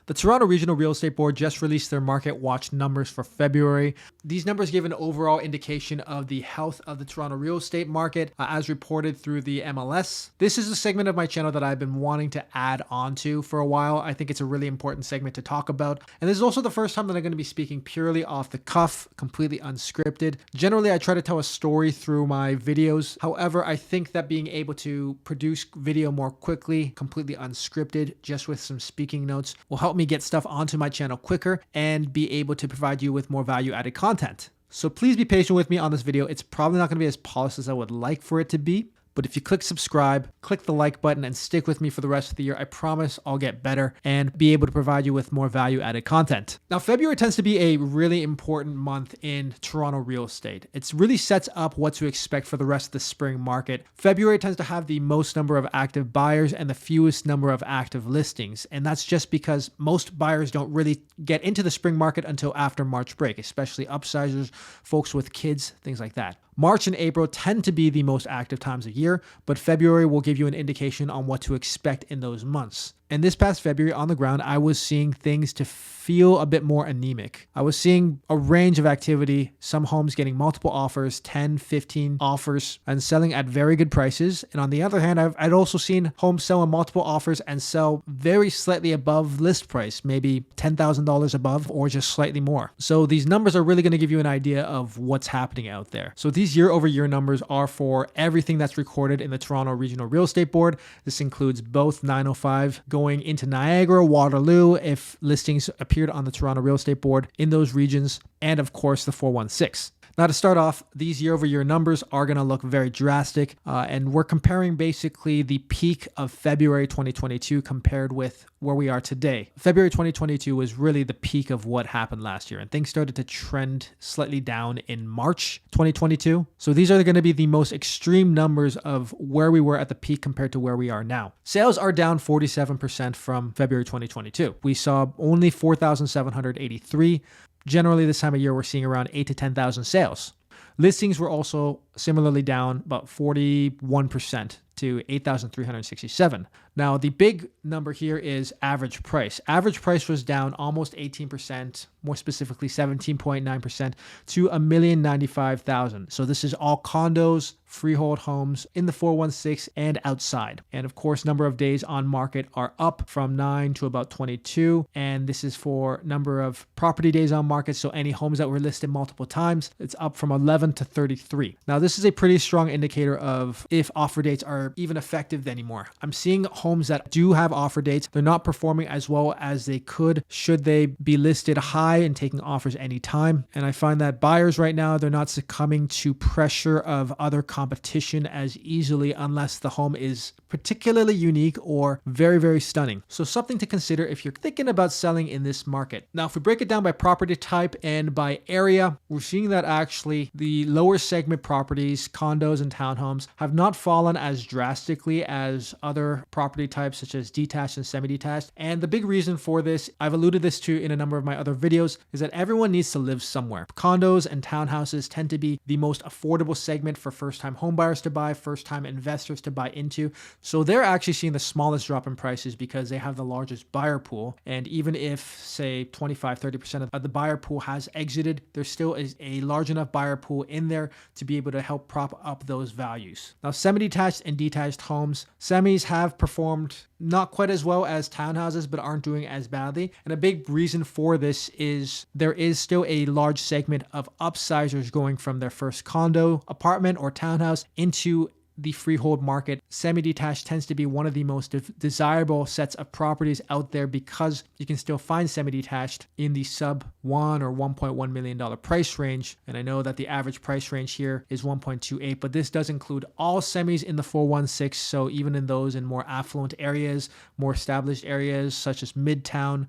The Toronto Regional Real Estate Board just released their Market Watch numbers for February. These numbers give an overall indication of the health of the Toronto real estate market as reported through the MLS. This is a segment of my channel that I've been wanting to add on to for a while. I think it's a really important segment to talk about. And this is also the first time that I'm going to be speaking purely off the cuff, completely unscripted. Generally, I try to tell a story through my videos. However, I think that being able to produce video more quickly, completely unscripted, just with some speaking notes, will help me get stuff onto my channel quicker and be able to provide you with more value-added content. So please be patient with me on this video. It's probably not going to be as polished as I would like for it to be. But if you click subscribe, click the like button, and stick with me for the rest of the year, I promise I'll get better and be able to provide you with more value-added content. Now, February tends to be a really important month in Toronto real estate. It really sets up what to expect for the rest of the spring market. February tends to have the most number of active buyers and the fewest number of active listings. And that's just because most buyers don't really get into the spring market until after March break, especially upsizers, folks with kids, things like that. March and April tend to be the most active times of year, but February will give you an indication on what to expect in those months. And this past February on the ground, I was seeing things to feel a bit more anemic. I was seeing a range of activity, some homes getting multiple offers, 10, 15 offers, and selling at very good prices. And on the other hand, I'd also seen homes sell on multiple offers and sell very slightly above list price, maybe $10,000 above or just slightly more. So these numbers are really going to give you an idea of what's happening out there. So these year-over-year numbers are for everything that's recorded in the Toronto Regional Real Estate Board. This includes both 905 going into Niagara, Waterloo, if listings appeared on the Toronto Real Estate Board in those regions, and of course the 416. Now, to start off, these year-over-year numbers are going to look very drastic, and we're comparing basically the peak of February 2022 compared with where we are today. February 2022 was really the peak of what happened last year, and things started to trend slightly down in March 2022. So these are going to be the most extreme numbers of where we were at the peak compared to where we are now. Sales are down 47% from February 2022. We saw only 4,783. Generally, this time of year, we're seeing around 8,000 to 10,000 sales. Listings were also similarly down about 41% to 8,367. Now, the big number here is average price. Average price was down almost 18%, more specifically 17.9% to $1,095,000. So this is all condos, freehold homes in the 416 and outside. And of course, number of days on market are up from 9 to about 22. And this is for number of property days on market. So any homes that were listed multiple times, it's up from 11 to 33. Now, this is a pretty strong indicator of if offer dates are even effective anymore. I'm seeing homes that do have offer dates. They're not performing as well as they could should they be listed high and taking offers anytime. And I find that buyers right now, they're not succumbing to pressure of other competition as easily unless the home is particularly unique or very, very stunning. So something to consider if you're thinking about selling in this market. Now, if we break it down by property type and by area, we're seeing that actually the lower segment properties, condos and townhomes, have not fallen as drastically as other property types such as detached and semi-detached. And the big reason for this, I've alluded this to in a number of my other videos, is that everyone needs to live somewhere. Condos and townhouses tend to be the most affordable segment for first-time homebuyers to buy, first-time investors to buy into. So they're actually seeing the smallest drop in prices because they have the largest buyer pool. And even if, say, 25-30% of the buyer pool has exited, there still is a large enough buyer pool in there to be able to help prop up those values. Now, semi-detached and detached homes, semis have performed not quite as well as townhouses, but aren't doing as badly. And a big reason for this is there is still a large segment of upsizers going from their first condo, apartment, or townhouse into the freehold market. Semi-detached tends to be one of the most desirable sets of properties out there because you can still find semi-detached in the sub $1 or $1.1 million price range. And I know that the average price range here is 1.28, but this does include all semis in the 416. So even in those in more affluent areas, more established areas such as Midtown,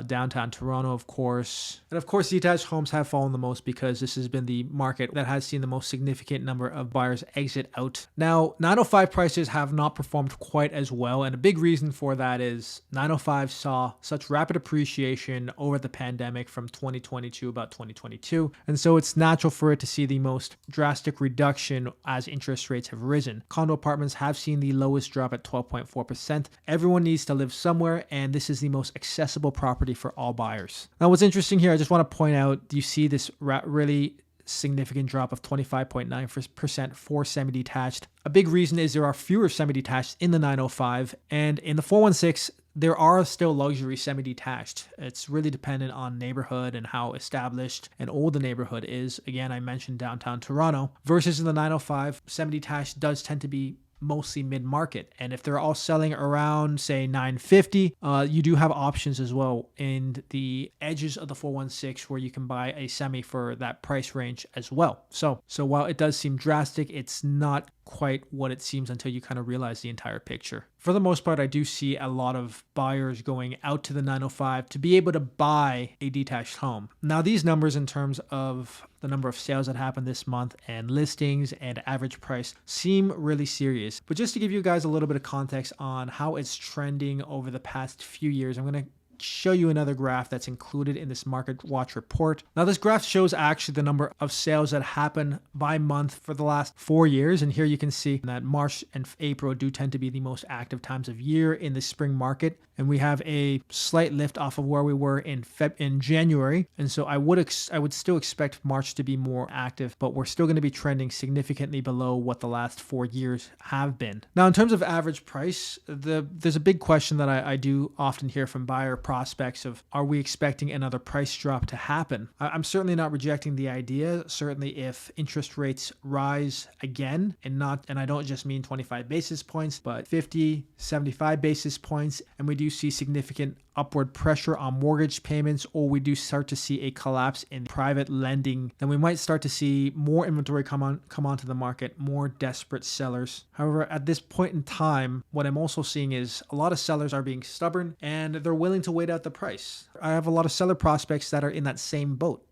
downtown Toronto, of course. And of course, detached homes have fallen the most because this has been the market that has seen the most significant number of buyers exit out. Now, 905 prices have not performed quite as well. And a big reason for that is 905 saw such rapid appreciation over the pandemic from 2020 to about 2022. And so it's natural for it to see the most drastic reduction as interest rates have risen. Condo apartments have seen the lowest drop at 12.4%. Everyone needs to live somewhere, and this is the most accessible property property for all buyers. Now, what's interesting here, I just want to point out, you see this really significant drop of 25.9% for semi-detached. A big reason is there are fewer semi-detached in the 905, and in the 416, there are still luxury semi-detached. It's really dependent on neighborhood and how established and old the neighborhood is. Again, I mentioned downtown Toronto, versus in the 905, semi-detached does tend to be mostly mid-market. And if they're all selling around, say, 950, you do have options as well in the edges of the 416 where you can buy a semi for that price range as well. So while it does seem drastic, it's not quite what it seems until you kind of realize the entire picture. For the most part, I do see a lot of buyers going out to the 905 to be able to buy a detached home. Now, these numbers in terms of the number of sales that happened this month and listings and average price seem really serious. But just to give you guys a little bit of context on how it's trending over the past few years, I'm going to show you another graph that's included in this Market Watch report. Now, this graph shows actually the number of sales that happen by month for the last 4 years. And here you can see that March and April do tend to be the most active times of year in the spring market. And we have a slight lift off of where we were in January. And so I would still expect March to be more active, but we're still going to be trending significantly below what the last 4 years have been. Now, in terms of average price, there's a big question that I do often hear from buyer prospects of, are we expecting another price drop to happen? I'm certainly not rejecting the idea. Certainly if interest rates rise again, and I don't just mean 25 basis points, but 50, 75 basis points, and we do see significant upward pressure on mortgage payments, or we do start to see a collapse in private lending, then we might start to see more inventory come onto the market, more desperate sellers. However, at this point in time, what I'm also seeing is a lot of sellers are being stubborn and they're willing to wait out the price. I have a lot of seller prospects that are in that same boat.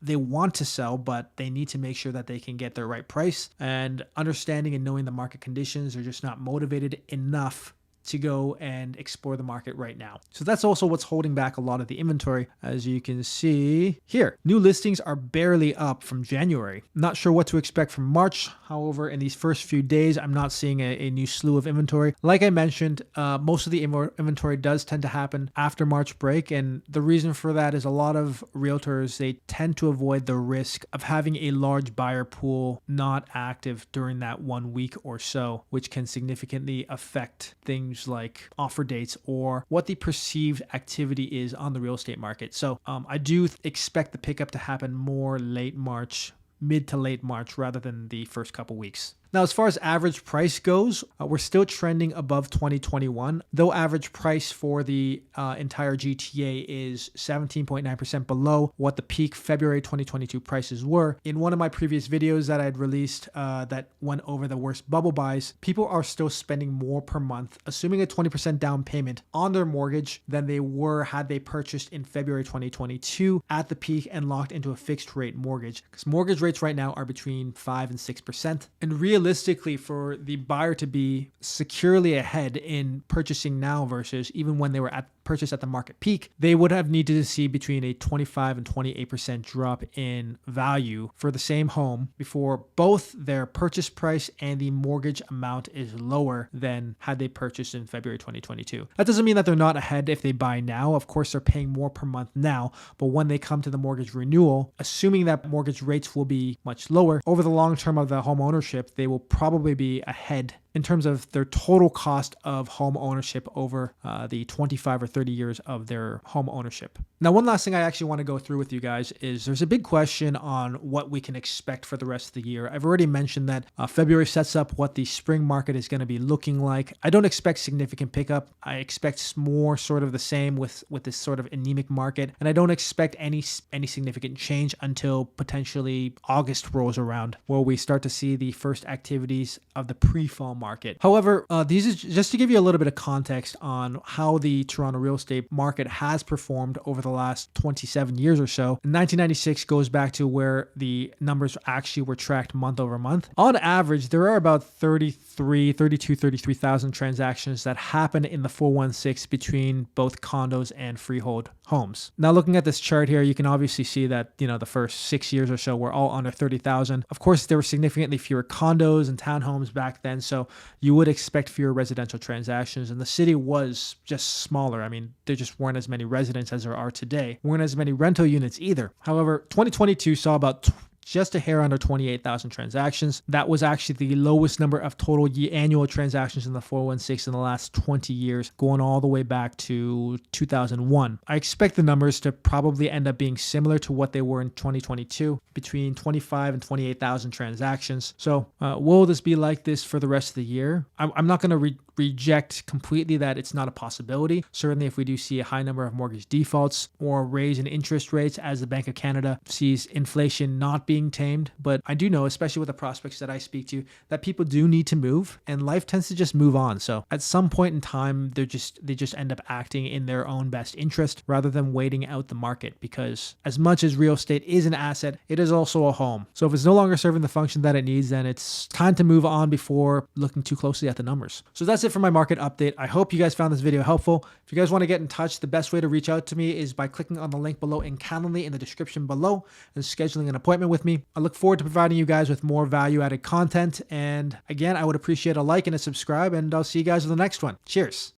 They want to sell, but they need to make sure that they can get their right price, and understanding and knowing the market conditions, they're just not motivated enough to go and explore the market right now. So that's also what's holding back a lot of the inventory. As you can see here, new listings are barely up from January. Not sure what to expect from March. However, in these first few days, I'm not seeing a new slew of inventory. Like I mentioned, most of the inventory does tend to happen after March break. And the reason for that is a lot of realtors, they tend to avoid the risk of having a large buyer pool not active during that 1 week or so, which can significantly affect things like offer dates or what the perceived activity is on the real estate market. So I do expect the pickup to happen more late March, mid to late March, rather than the first couple weeks. Now, as far as average price goes, we're still trending above 2021, though average price for the entire GTA is 17.9% below what the peak February 2022 prices were. In one of my previous videos that I'd released that went over the worst bubble buys, people are still spending more per month, assuming a 20% down payment on their mortgage than they were had they purchased in February 2022 at the peak and locked into a fixed rate mortgage, because mortgage rates right now are between 5 and 6%. And realistically, for the buyer to be securely ahead in purchasing now versus even when they were purchased at the market peak, they would have needed to see between a 25 and 28% drop in value for the same home before both their purchase price and the mortgage amount is lower than had they purchased in February 2022. That doesn't mean that they're not ahead if they buy now. Of course, they're paying more per month now, but when they come to the mortgage renewal, assuming that mortgage rates will be much lower over the long term of the home ownership, they will probably be ahead in terms of their total cost of home ownership over the 25 or 30 years of their home ownership. Now, one last thing I actually want to go through with you guys is there's a big question on what we can expect for the rest of the year. I've already mentioned that February sets up what the spring market is going to be looking like. I don't expect significant pickup. I expect more sort of the same with this sort of anemic market, and I don't expect any significant change until potentially August rolls around, where we start to see the first activities of the pre-fall market. However, these is just to give you a little bit of context on how the Toronto real estate market has performed over the last 27 years or so. 1996 goes back to where the numbers actually were tracked month over month. On average, there are about 33,000 transactions that happen in the 416 between both condos and freehold homes. Now, looking at this chart here, you can obviously see that, the first 6 years or so were all under 30,000. Of course, there were significantly fewer condos and townhomes back then. So you would expect fewer residential transactions. And the city was just smaller. I mean, there just weren't as many residents as there are today. Weren't as many rental units either. However, 2022 saw about just a hair under 28,000 transactions. That was actually the lowest number of total annual transactions in the 416 in the last 20 years, going all the way back to 2001. I expect the numbers to probably end up being similar to what they were in 2022, between 25 and 28,000 transactions. So will this be like this for the rest of the year? I'm not going to reject completely that it's not a possibility. Certainly if we do see a high number of mortgage defaults or a raise in interest rates as the Bank of Canada sees inflation not being tamed. But I do know, especially with the prospects that I speak to, that people do need to move and life tends to just move on. So at some point in time, they just end up acting in their own best interest rather than waiting out the market, because as much as real estate is an asset, it is also a home. So if it's no longer serving the function that it needs, then it's time to move on before looking too closely at the numbers. So that's it for my market update. I hope you guys found this video helpful. If you guys want to get in touch, the best way to reach out to me is by clicking on the link below in Calendly in the description below and scheduling an appointment with me. I look forward to providing you guys with more value-added content. And again, I would appreciate a like and a subscribe, and I'll see you guys in the next one. Cheers.